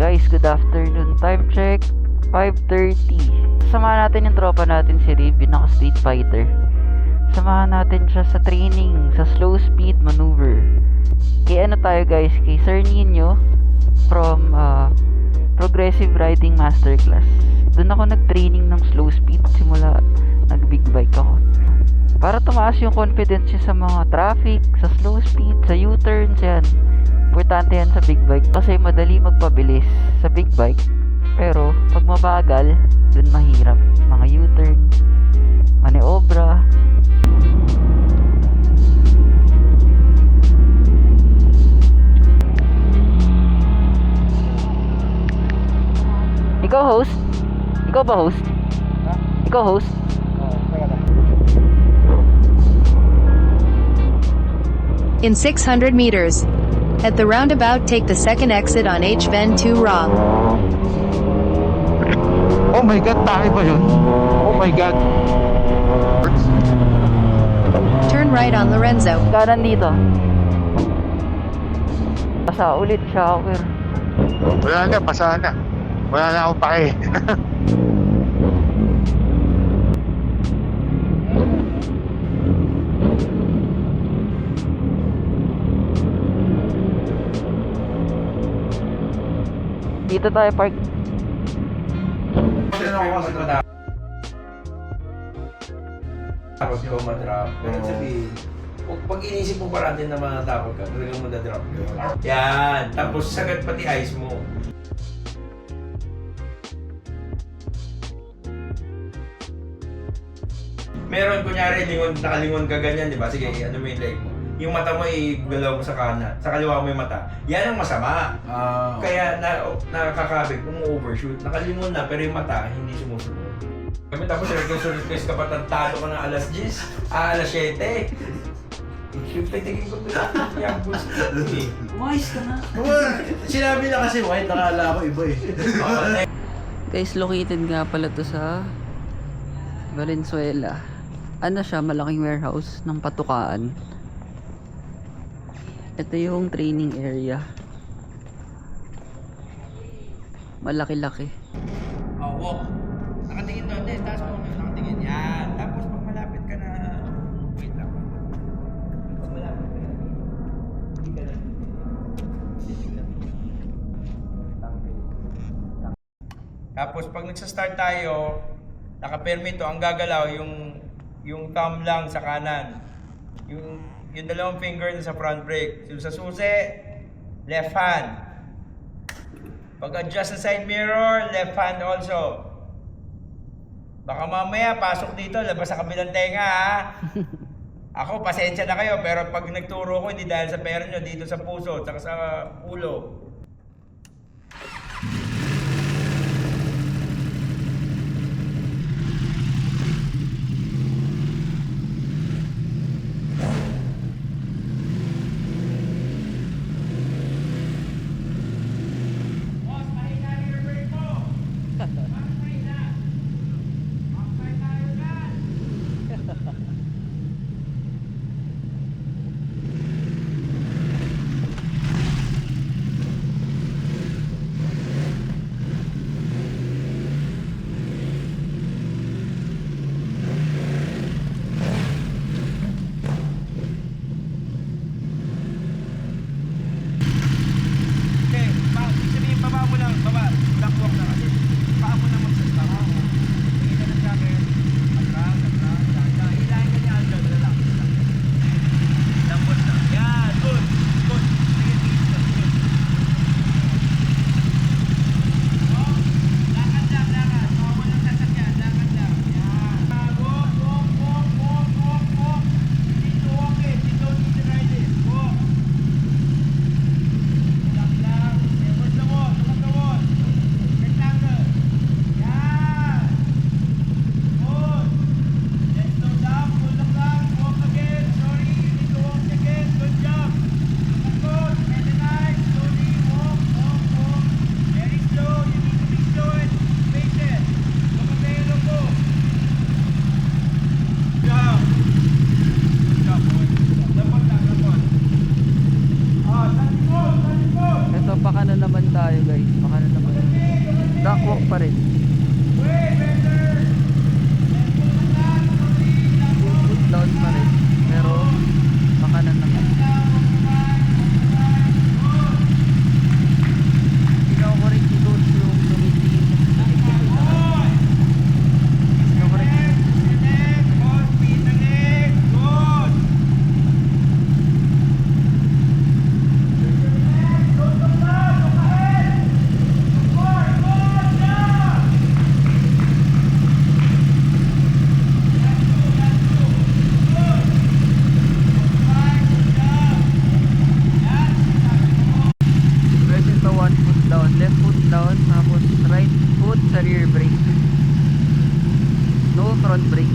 Guys, good afternoon. Time check, 5:30. Samahan natin yung tropa natin si Rib, yung naka Street Fighter. Samahan natin siya sa training, sa slow speed maneuver. Kaya ano tayo guys, kay Sir Nino from Progressive Riding Masterclass. Doon ako nag-training ng slow speed simula nag-big bike ako. Para tumaas yung confidence niya sa mga traffic, sa slow speed, sa U-turns yan. Importante yan sa big bike kasi madali magpabilis sa big bike. Pero pag mabagal, dun mahirap. Mga U-turn, maniobra. Ikaw host? Ikaw ba host? Ha? Ikaw host? Oo, teka lang. In 600 meters, at the roundabout, take the second exit on HVen 2 Raw. Oh my God, tayo ba yun? Oh my God. Turn right on Lorenzo. Kanan dito. Pasa ulit shower. Wala na, pasahan na. Wala na akong pake. Dito tayo park. Tapos ikaw madrop. Pero sabihin, pag inisip mo parati na matatakot ka, talagang madadrop yun. Yan. Tapos sagad pati eyes mo. Meron kunyari, nakalingon ka ganyan, di ba? Sige, ano mo yung leg mo. Yung mata mo igalaw mo sa kanan, sa kaliwa mo yung mata. Yan ang masama. Kaya nakakabig, overshoot. Nakalingon na, pero yung mata, hindi sumusunod. Kami tapos request ka pa, talo ka ng alas 10, alas 7. Siyempre, tingin ko yung gusto. Umayos ka na. Sinabi na kasi white, nakala ko iba eh. Guys, located nga pala to sa Valenzuela. Ano siya, malaking warehouse ng patukaan. Ito yung training area. Malaki-laki. Oh, walk. Nakatingin doon din, taas mo nakatingin. Yan. Tapos pag malapit ka na, wait lang. Pag malapit ka na, hindi ka na. Tapos pag nagsa-start tayo, naka-permito, ang gagalaw yung thumb lang sa kanan. Yung dalawang finger na sa front brake. So, sa susi, left hand. Pag-adjust sa side mirror, left hand also. Baka mamaya, pasok dito, labas sa kabilang tenga, ha? Ako, pasensya na kayo, pero pag nagturo ko, hindi dahil sa pera nyo, dito sa puso, at sa ulo. baka na naman tayo guys. Baka na naman. Duckwalk pa rin. Foot down pa rin. Pero baka na naman. Ikaw ko rin yung tumitingin sa likod. Ikaw ko rin. Left foot down, tapos right foot sa rear brake. No front brake.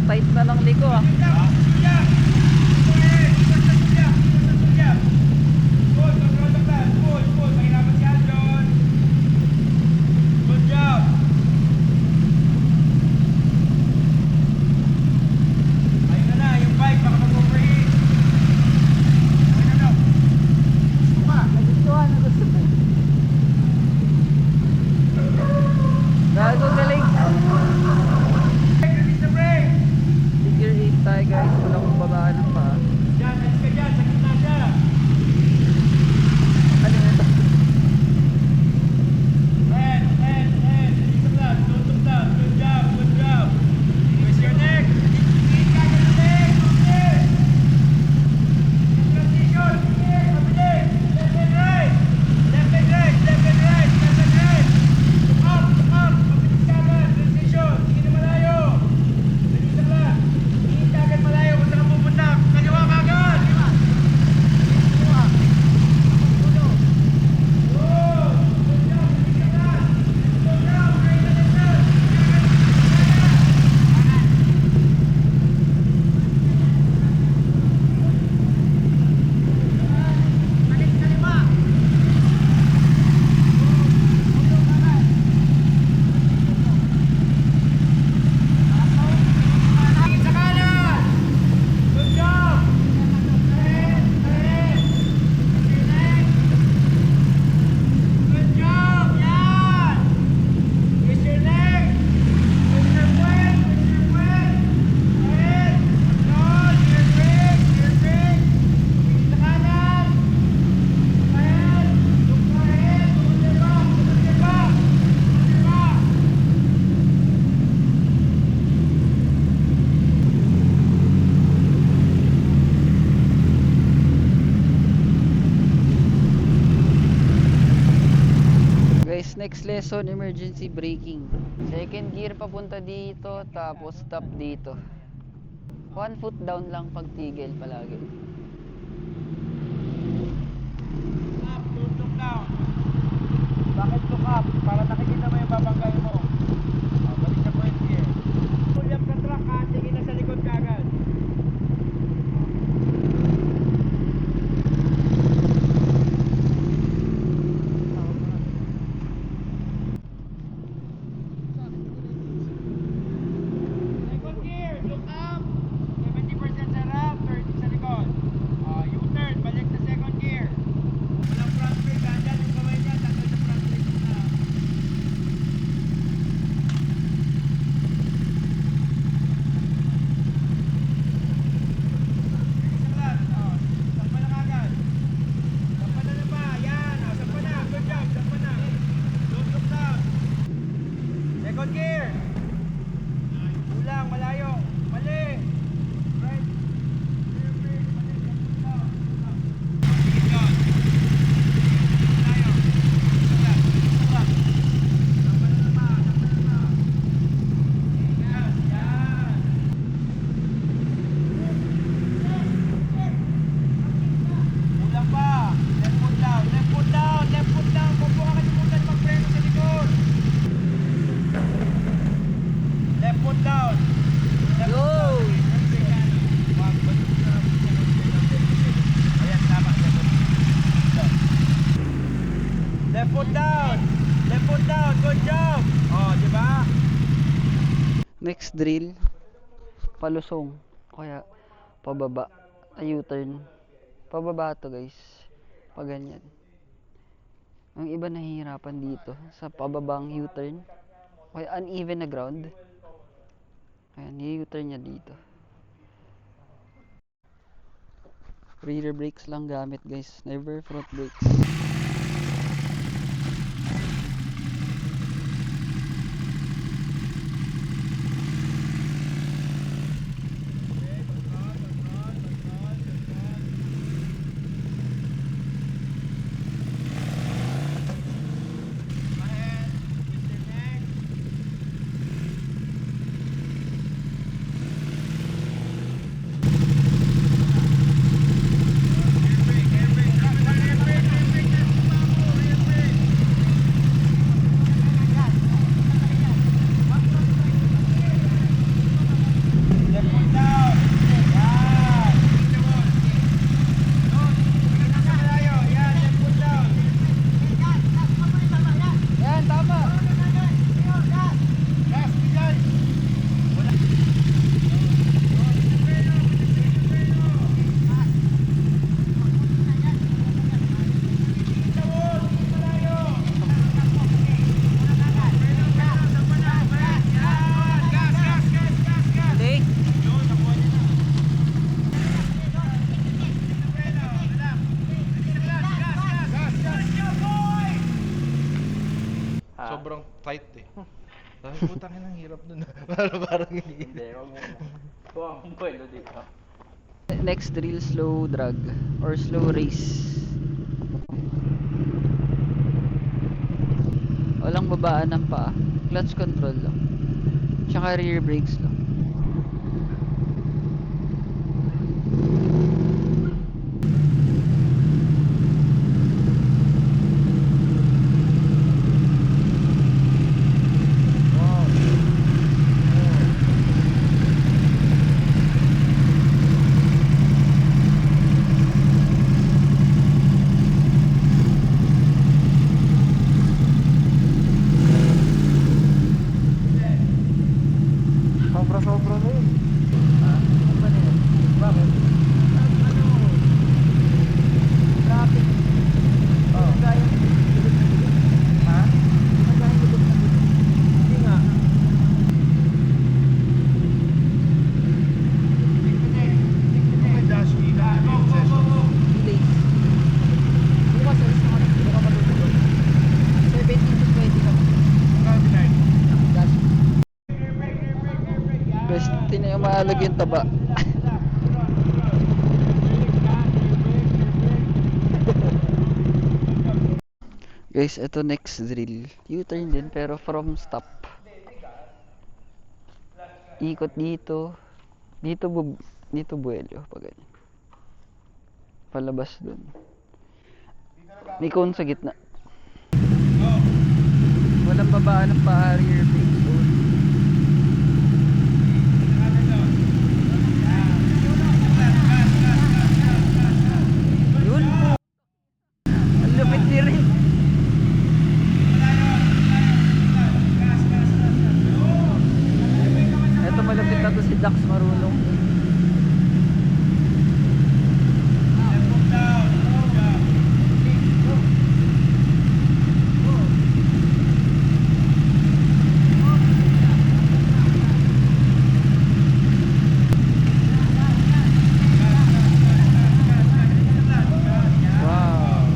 Tight na ng liko ah. Gago galing. Figure 8 tayo guys, wala kong babaan ng paa. Kalimutan. Next lesson, emergency braking. Second gear papunta dito, tapos stop dito. 1 foot down lang pag tigil palagi. Look down. Bakit look up? Para nakikita mo yung babanggay mo. Balik sa point gear. Pull up sa truck ha, tingin na sa likod kagad. Down. Next drill, palusong. Kaya, pababa. U-turn. Pababa to guys. Pag ganyan. Ang iba nahihirapan dito sa pababang U-turn. Kaya uneven na ground. Ayan, U-turn niya dito. Rear brakes lang gamit guys. Never front brakes. Sobrang tight eh. Sabi ko, putang ina, ang hirap nun. Parang hindi. Wag mo na. Kuha akong kwento dito. Next drill, slow drag or slow race. Walang babaan ng paa. Clutch control lang. Tsaka rear brakes lang. Sobra-sobra na yun. Bakit? Traffic. Oh. Ha? Hindi nga. May dash key na. Hindi. Bukas alis na kami. Hindi ka matutulog. 17 to 20 naman. Dash. Guys, tinayamalag yung taba. Guys, ito next drill. U-turn din pero from stop. Ikot dito. Dito buwelo. Pag ganyan. Palabas dun. May cone sa gitna. Walang babaan ng paa, rear brakes. Yun. Ang lupit ni rin. Ito malapit na to si Dax marunong. Wow.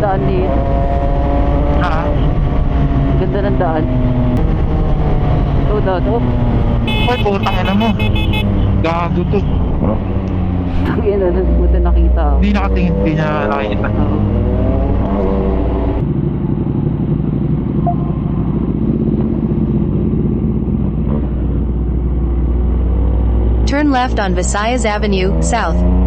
daan dito. Ha? Ang ganda ng daan. Slow down, oh. Ay, putang ina mo. Gago to. Tangin na, buta nakita ako. Hindi nakatingin, hindi niya nakikita. Oo. Turn left on Visayas Avenue, south.